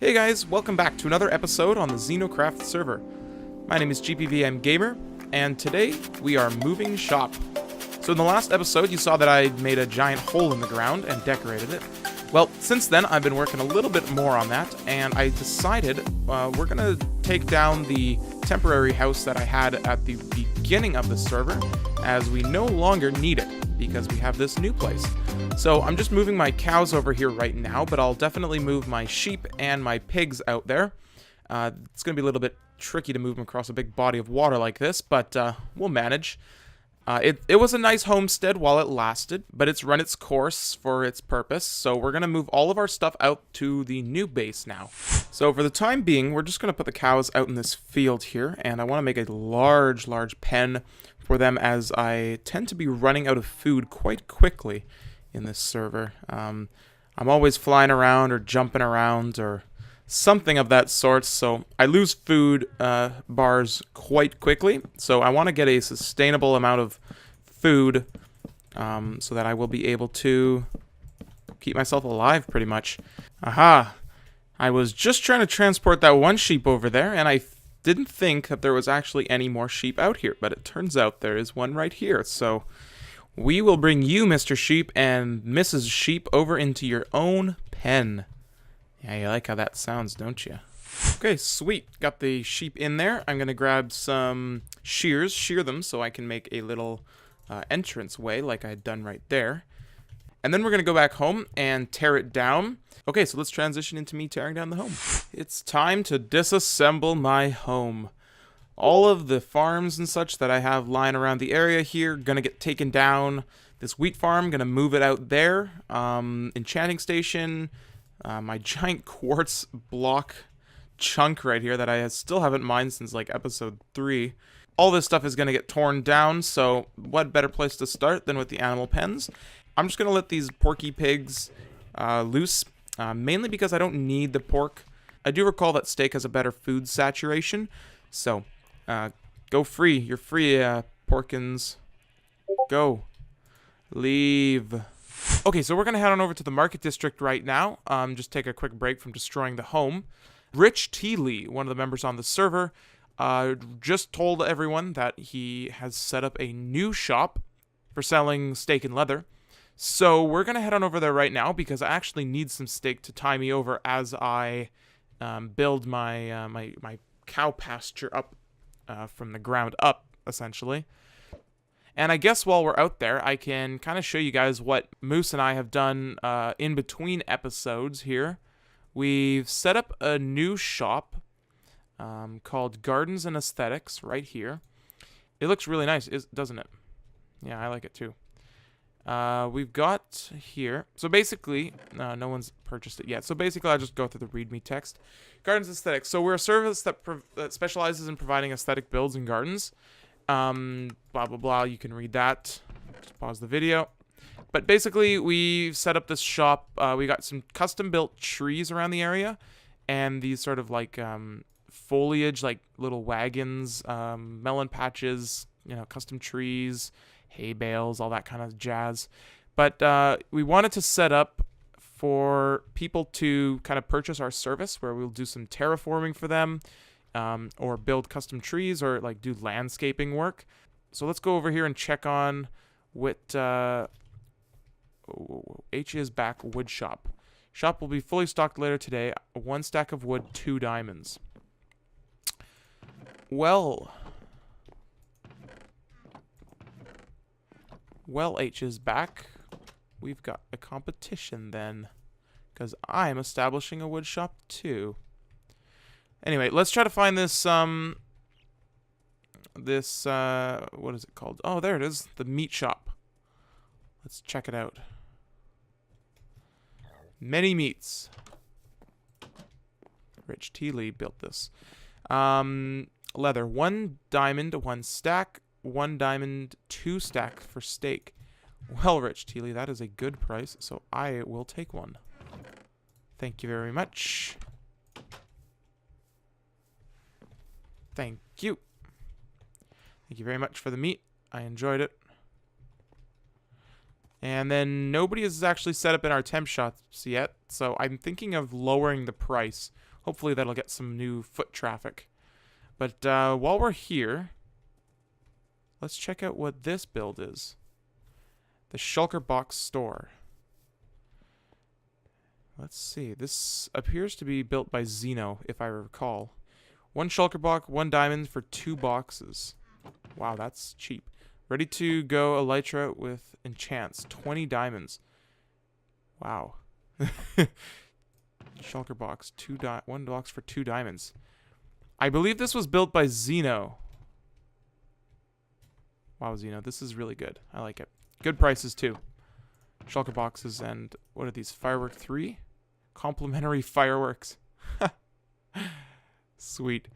Hey guys, welcome back to another episode on the XenoCraft server. My name is GPVM Gamer, and today we are moving shop. So in the last episode, you saw that I made a giant hole in the ground and decorated it. Well, since then, I've been working a little bit more on that, and I decided we're gonna take down the temporary house that I had at the beginning of the server, as we no longer need it, because we have this new place. So I'm just moving my cows over here right now, but I'll definitely move my sheep and my pigs out there. It's going to be a little bit tricky to move them across a big body of water like this, but we'll manage. It was a nice homestead while it lasted, but it's run its course for its purpose, so we're going to move all of our stuff out to the new base now. So for the time being, we're just going to put the cows out in this field here, and I want to make a large pen for them, as I tend to be running out of food quite quickly in this server. I'm always flying around or jumping around or something of that sort, so I lose food bars quite quickly. So I want to get a sustainable amount of food so that I will be able to keep myself alive pretty much. Aha! I was just trying to transport that one sheep over there, and I didn't think that there was actually any more sheep out here, but it turns out there is one right here. So we will bring you, Mr. Sheep and Mrs. Sheep, over into your own pen. Yeah, you like how that sounds, don't you? Okay, sweet. Got the sheep in there. I'm going to grab some shears, shear them so I can make a little entrance way like I had done right there. And then we're going to go back home and tear it down. Okay, so let's transition into me tearing down the home. It's time to disassemble my home. All of the farms and such that I have lying around the area here gonna get taken down. This wheat farm, gonna move it out there. Enchanting station, my giant quartz block chunk right here that I still haven't mined since like episode 3. All this stuff is gonna get torn down, so what better place to start than with the animal pens? I'm just gonna let these porky pigs loose, mainly because I don't need the pork. I do recall that steak has a better food saturation, so go free. You're free, Porkins. Go. Leave. Okay, so we're going to head on over to the market district right now. Just take a quick break from destroying the home. Richtealee, one of the members on the server, just told everyone that he has set up a new shop for selling steak and leather. So we're going to head on over there right now because I actually need some steak to tie me over as I build my my cow pasture up from the ground up, essentially. And I guess while we're out there, I can kind of show you guys what Moose and I have done in between episodes here. We've set up a new shop called Gardens and Aesthetics right here. It looks really nice, doesn't it? Yeah, I like it too. We've got here, so basically, no one's purchased it yet. So basically, I'll just go through the README text. Gardens Aesthetics. So we're a service that specializes in providing aesthetic builds in gardens. Blah, blah, blah. You can read that. Just pause the video. But basically, we've set up this shop. We got some custom-built trees around the area, and these sort of like foliage, like little wagons, melon patches, you know, custom trees, hay bales, all that kind of jazz. But we wanted to set up for people to kind of purchase our service, where we'll do some terraforming for them, or build custom trees, or like do landscaping work. So let's go over here and check on what H is back wood shop. Shop will be fully stocked later today. 1 stack of wood, 2 diamonds. Well, H is back. We've got a competition then, because I'm establishing a wood shop too. Anyway, let's try to find this, what is it called? Oh, there it is, the meat shop. Let's check it out. Many meats. Richtealee built this. Leather, 1 diamond, 1 stack. 1 diamond, 2 stack for steak. Well, Richtealee, that is a good price, so I will take one. Thank you very much. Thank you. Thank you very much for the meat. I enjoyed it. And then nobody is actually set up in our temp shops yet, so I'm thinking of lowering the price. hopefully that'll get some new foot traffic. But while we're here, let's check out what this build is. The Shulker Box Store. Let's see. This appears to be built by Xeno, if I recall. 1 Shulker Box, 1 diamond for 2 boxes. Wow, that's cheap. Ready to go Elytra with enchants. 20 diamonds. Wow. Shulker Box. 1 box for 2 diamonds. I believe this was built by Xeno. Wow, Xeno, this is really good. I like it. Good prices, too. Shulker boxes and what are these? Firework 3? Complimentary fireworks. Sweet.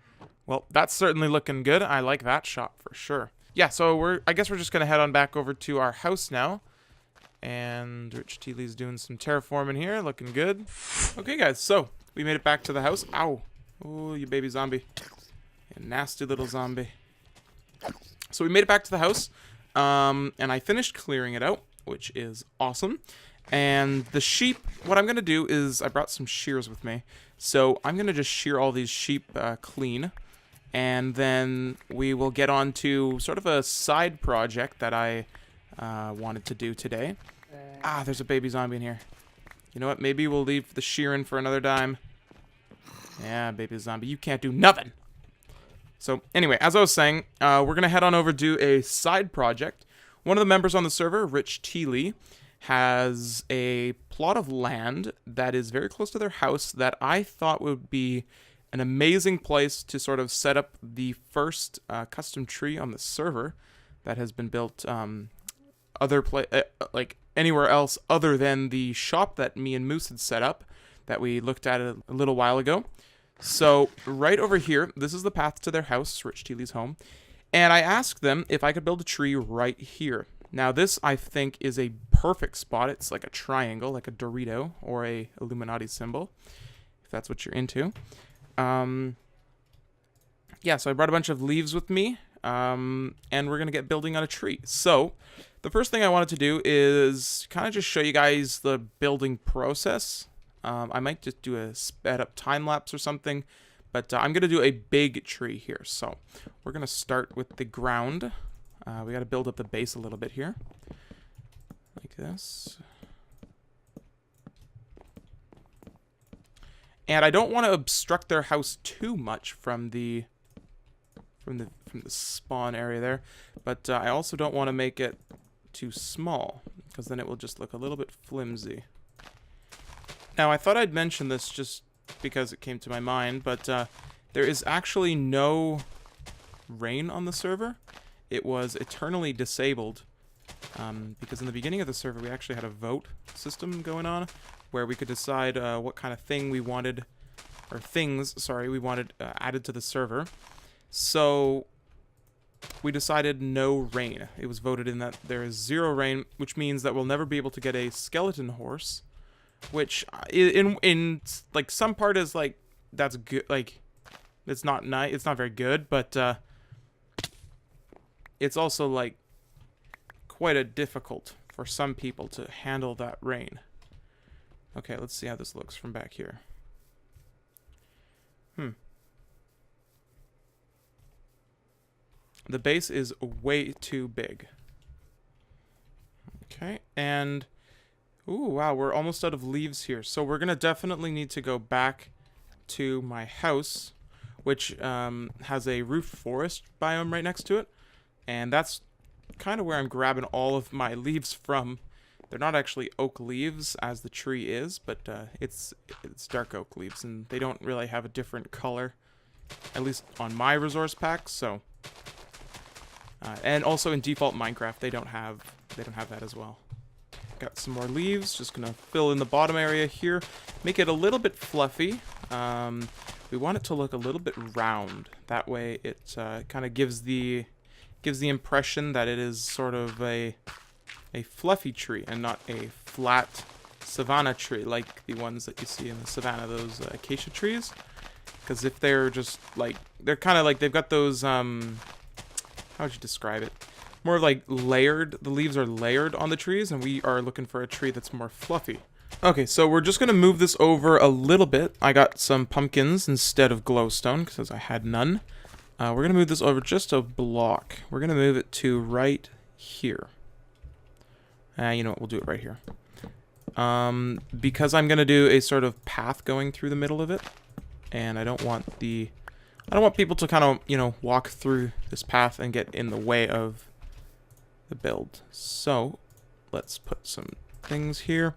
Well, that's certainly looking good. I like that shop for sure. Yeah, so I guess we're just gonna head on back over to our house now. And Richtealee's doing some terraforming here, looking good. Okay, guys, so we made it back to the house. Ow. Oh, you baby zombie. You nasty little zombie. So we made it back to the house. And I finished clearing it out, which is awesome. And the sheep, what I'm going to do is, I brought some shears with me. So I'm going to just shear all these sheep clean. And then we will get on to sort of a side project that I wanted to do today. Ah, there's a baby zombie in here. You know what? Maybe we'll leave the shearing for another dime. Yeah, baby zombie, you can't do nothing. So anyway, as I was saying, we're going to head on over to a side project. One of the members on the server, Richtealee, has a plot of land that is very close to their house that I thought would be an amazing place to sort of set up the first custom tree on the server that has been built like anywhere else other than the shop that me and Moose had set up that we looked at a little while ago. So right over here, this is the path to their house, Richtealee's home, and I asked them if I could build a tree right here. Now this, I think, is a perfect spot. It's like a triangle, like a Dorito or a Illuminati symbol, if that's what you're into. Yeah, so I brought a bunch of leaves with me, and we're going to get building on a tree. So the first thing I wanted to do is kind of just show you guys the building process. I might just do a sped up time lapse or something, but I'm going to do a big tree here. So we're going to start with the ground. We got to build up the base a little bit here, like this. And I don't want to obstruct their house too much from the spawn area there, but I also don't want to make it too small, because then it will just look a little bit flimsy. Now, I thought I'd mention this just because it came to my mind, but there is actually no rain on the server. It was eternally disabled, because in the beginning of the server, we actually had a vote system going on, where we could decide what kind of thing we wanted, or things, sorry, we wanted added to the server. So we decided no rain. It was voted in that there is 0 rain, which means that we'll never be able to get a skeleton horse. Which in like some part is like that's good, like it's not nice, it's not very good, but it's also like quite a difficult for some people to handle that rain. Okay, let's see how this looks from back here. The base is way too big. Okay, and ooh, wow, we're almost out of leaves here. So we're going to definitely need to go back to my house, which has a roof forest biome right next to it. And that's kind of where I'm grabbing all of my leaves from. They're not actually oak leaves, as the tree is, but it's dark oak leaves, and they don't really have a different color, at least on my resource pack. So, and also in default Minecraft, they don't have that as well. Got some more leaves, just gonna fill in the bottom area here, make it a little bit fluffy. We want it to look a little bit round. That way it kind of gives the impression that it is sort of a fluffy tree and not a flat savanna tree like the ones that you see in the savanna, those acacia trees. Because if they're just like, they're kind of like, they've got those, how would you describe it? More like layered, the leaves are layered on the trees, and we are looking for a tree that's more fluffy. Okay, so we're just going to move this over a little bit. I got some pumpkins instead of glowstone because I had none. We're going to move this over just a block. We're going to move it to right here. You know what? We'll do it right here. Because I'm going to do a sort of path going through the middle of it. And I don't want people to kind of, you know, walk through this path and get in the way of the build. So let's put some things here.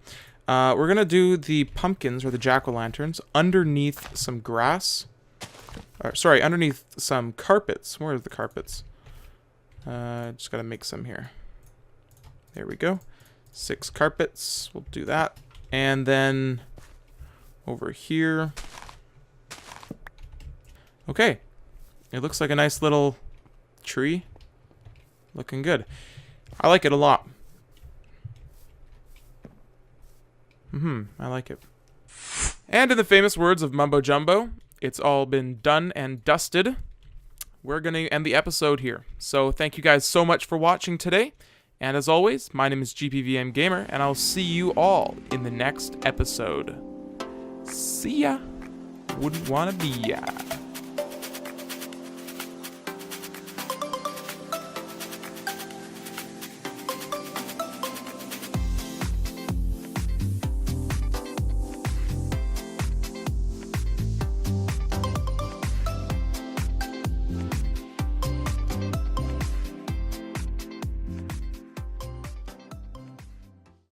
We're going to do the pumpkins, or the jack-o'-lanterns, underneath some grass. Sorry, underneath some carpets. Where are the carpets? Just got to make some here. There we go. 6 carpets. We'll do that. And then over here. Okay. It looks like a nice little tree. Looking good. I like it a lot. I like it. And in the famous words of Mumbo Jumbo, it's all been done and dusted. We're going to end the episode here. So thank you guys so much for watching today. And as always, my name is GPVM Gamer, and I'll see you all in the next episode. See ya. Wouldn't wanna be ya.